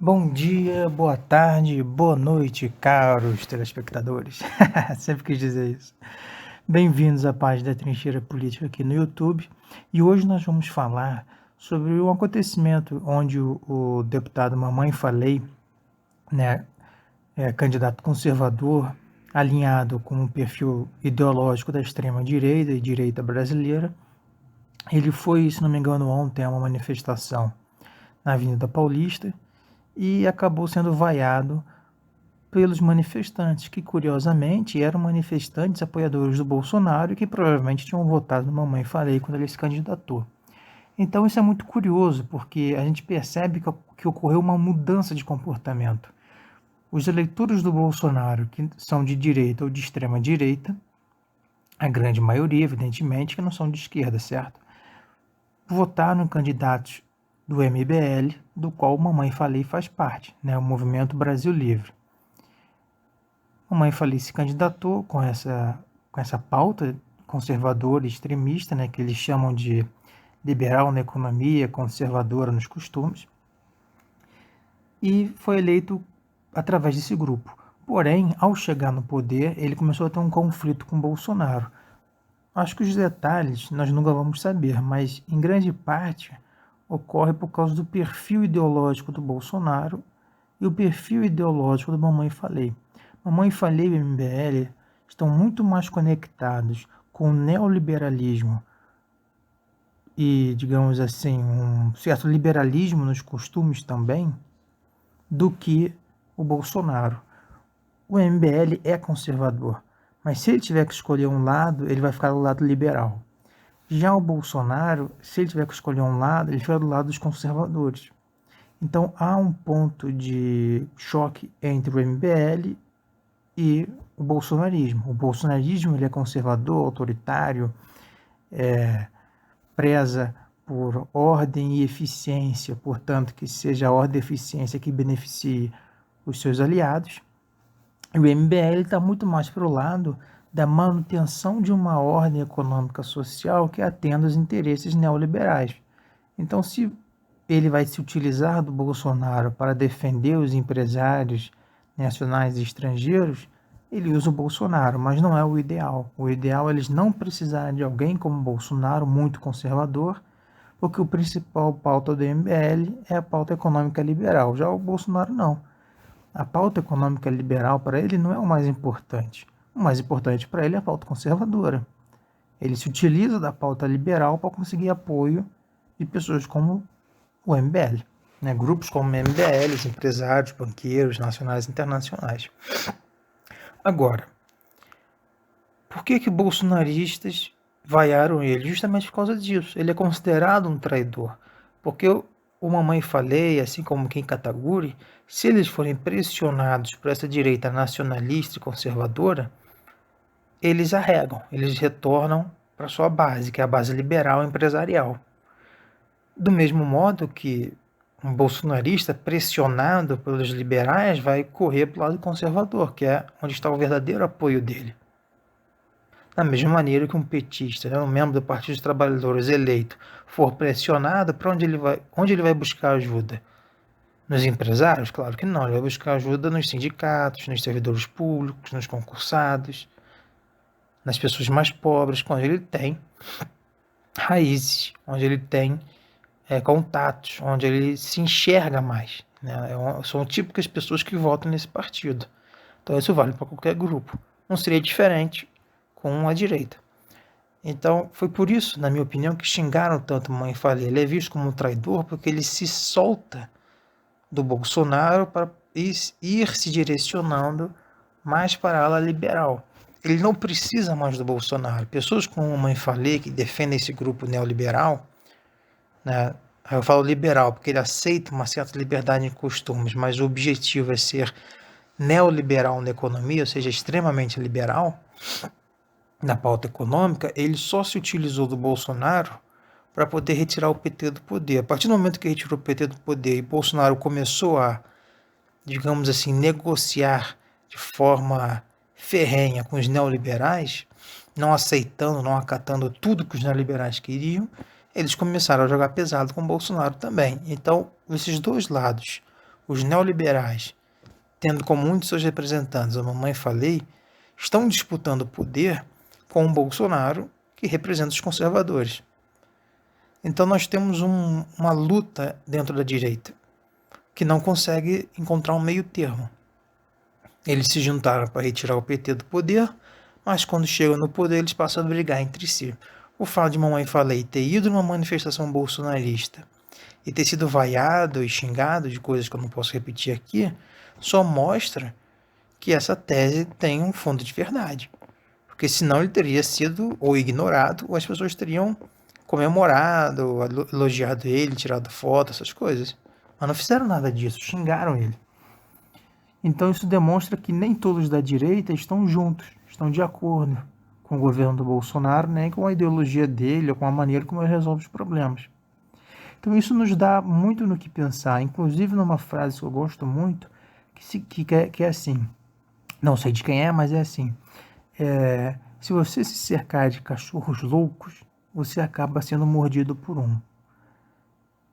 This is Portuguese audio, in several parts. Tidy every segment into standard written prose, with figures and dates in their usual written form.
Bom dia, boa tarde, boa noite, caros telespectadores. Sempre quis dizer isso. Bem-vindos à página da Trincheira Política aqui no YouTube. E hoje nós vamos falar sobre um acontecimento onde o deputado Mamãe Falei, né, candidato conservador, alinhado com o perfil ideológico da extrema-direita e direita brasileira, ele foi, se não me engano, ontem a uma manifestação na Avenida Paulista e acabou sendo vaiado pelos manifestantes, que curiosamente eram manifestantes apoiadores do Bolsonaro e que provavelmente tinham votado no Mamãe Falei quando ele se candidatou. Então isso é muito curioso, porque a gente percebe que ocorreu uma mudança de comportamento. Os eleitores do Bolsonaro, que são de direita ou de extrema direita, a grande maioria, evidentemente, que não são de esquerda, certo? Votaram em candidatos do MBL, do qual o Mamãe Falei faz parte, né, o Movimento Brasil Livre. Mamãe Falei se candidatou com essa pauta conservadora e extremista, né, que eles chamam de liberal na economia, conservadora nos costumes, e foi eleito através desse grupo. Porém, ao chegar no poder, ele começou a ter um conflito com Bolsonaro. Acho que os detalhes nós nunca vamos saber, mas em grande parte ocorre por causa do perfil ideológico do Bolsonaro e o perfil ideológico do Mamãe Falei. Mamãe Falei e o MBL estão muito mais conectados com o neoliberalismo e, digamos assim, um certo liberalismo nos costumes também, do que o Bolsonaro. O MBL é conservador, mas se ele tiver que escolher um lado, ele vai ficar do lado liberal. Já o Bolsonaro, se ele tiver que escolher um lado, ele fica do lado dos conservadores. Então há um ponto de choque entre o MBL e o bolsonarismo. O bolsonarismo ele é conservador, autoritário, preza por ordem e eficiência, portanto que seja a ordem e eficiência que beneficie os seus aliados. E o MBL está muito mais para o lado da manutenção de uma ordem econômica social que atenda aos interesses neoliberais. Então, se ele vai se utilizar do Bolsonaro para defender os empresários nacionais e estrangeiros, ele usa o Bolsonaro, mas não é o ideal. O ideal é eles não precisarem de alguém como Bolsonaro, muito conservador, porque o principal pauta do MBL é a pauta econômica liberal. Já o Bolsonaro não. A pauta econômica liberal para ele não é o mais importante. O mais importante para ele é a pauta conservadora. Ele se utiliza da pauta liberal para conseguir apoio de pessoas como o MBL, né? Grupos como o MBL, os empresários, banqueiros, nacionais e internacionais. Agora, por que bolsonaristas vaiaram ele? Justamente por causa disso. Ele é considerado um traidor. Porque o Mamãe Falei, assim como Kim Kataguiri, se eles forem pressionados por essa direita nacionalista e conservadora, eles arregam, eles retornam para sua base, que é a base liberal empresarial. Do mesmo modo que um bolsonarista pressionado pelos liberais vai correr para o lado conservador, que é onde está o verdadeiro apoio dele. Da mesma maneira que um petista, né, um membro do Partido dos Trabalhadores eleito, for pressionado, para onde ele vai buscar ajuda? Nos empresários? Claro que não, ele vai buscar ajuda nos sindicatos, nos servidores públicos, nos concursados, nas pessoas mais pobres, onde ele tem raízes, onde ele tem contatos, onde ele se enxerga mais. Né? São típicas pessoas que votam nesse partido. Então isso vale para qualquer grupo. Não seria diferente com a direita. Então foi por isso, na minha opinião, que xingaram tanto Mamãe Falei. Ele é visto como um traidor porque ele se solta do Bolsonaro para ir se direcionando mais para a ala liberal. Ele não precisa mais do Bolsonaro. Pessoas como Mamãe Falei, que defendem esse grupo neoliberal, né? Eu falo liberal porque ele aceita uma certa liberdade em costumes, mas o objetivo é ser neoliberal na economia, ou seja, extremamente liberal na pauta econômica. Ele só se utilizou do Bolsonaro para poder retirar o PT do poder. A partir do momento que retirou o PT do poder e Bolsonaro começou a, digamos assim, negociar de forma ferrenha com os neoliberais, não aceitando, não acatando tudo que os neoliberais queriam, eles começaram a jogar pesado com o Bolsonaro também. Então, esses dois lados, os neoliberais, tendo como um de seus representantes a Mamãe Falei, estão disputando o poder com o Bolsonaro, que representa os conservadores. Então nós temos uma luta dentro da direita, que não consegue encontrar um meio termo. Eles se juntaram para retirar o PT do poder, mas quando chegam no poder eles passam a brigar entre si. O fato de Mamãe Falei ter ido numa manifestação bolsonarista e ter sido vaiado e xingado de coisas que eu não posso repetir aqui, só mostra que essa tese tem um fundo de verdade. Porque senão ele teria sido ou ignorado, ou as pessoas teriam comemorado, elogiado ele, tirado foto, essas coisas. Mas não fizeram nada disso, xingaram ele. Então isso demonstra que nem todos da direita estão juntos, estão de acordo com o governo do Bolsonaro, nem com a ideologia dele ou com a maneira como ele resolve os problemas. Então isso nos dá muito no que pensar, inclusive numa frase que eu gosto muito, que é assim, não sei de quem é, mas é assim, se você se cercar de cachorros loucos, você acaba sendo mordido por um. O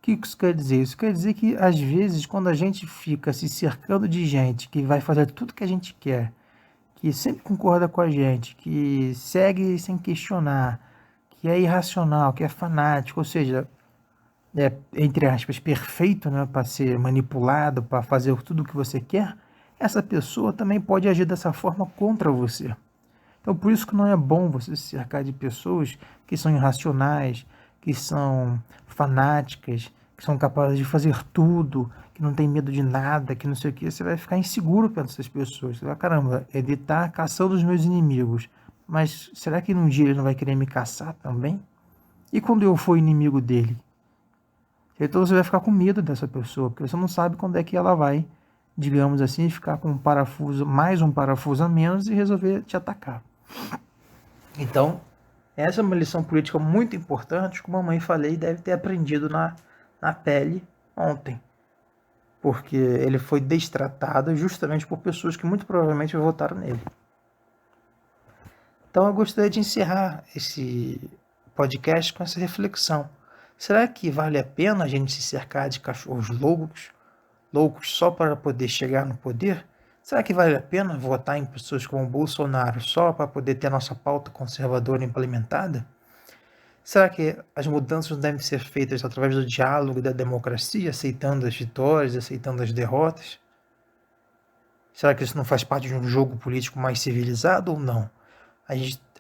que isso quer dizer? Isso quer dizer que, às vezes, quando a gente fica se cercando de gente que vai fazer tudo que a gente quer, que sempre concorda com a gente, que segue sem questionar, que é irracional, que é fanático, ou seja, é, entre aspas, perfeito, né, para ser manipulado, para fazer tudo o que você quer, essa pessoa também pode agir dessa forma contra você. Então, por isso que não é bom você se cercar de pessoas que são irracionais, que são fanáticas, que são capazes de fazer tudo, que não tem medo de nada, que não sei o que. Você vai ficar inseguro perto dessas pessoas. Você vai, caramba, ele está caçando os meus inimigos, mas será que num dia ele não vai querer me caçar também? E quando eu for inimigo dele? Então você vai ficar com medo dessa pessoa, porque você não sabe quando é que ela vai, digamos assim, ficar com um parafuso, mais um parafuso a menos e resolver te atacar. Então, essa é uma lição política muito importante que a Mamãe Falei deve ter aprendido na pele ontem. Porque ele foi destratado justamente por pessoas que muito provavelmente votaram nele. Então eu gostaria de encerrar esse podcast com essa reflexão. Será que vale a pena a gente se cercar de cachorros loucos só para poder chegar no poder? Será que vale a pena votar em pessoas como Bolsonaro só para poder ter a nossa pauta conservadora implementada? Será que as mudanças devem ser feitas através do diálogo e da democracia, aceitando as vitórias, aceitando as derrotas? Será que isso não faz parte de um jogo político mais civilizado ou não? A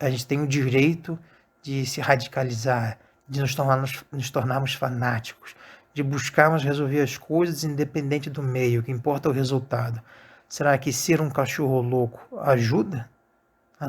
gente tem o direito de se radicalizar, de nos tornarmos fanáticos, de buscarmos resolver as coisas independente do meio, o que importa é o resultado. Será que ser um cachorro louco ajuda?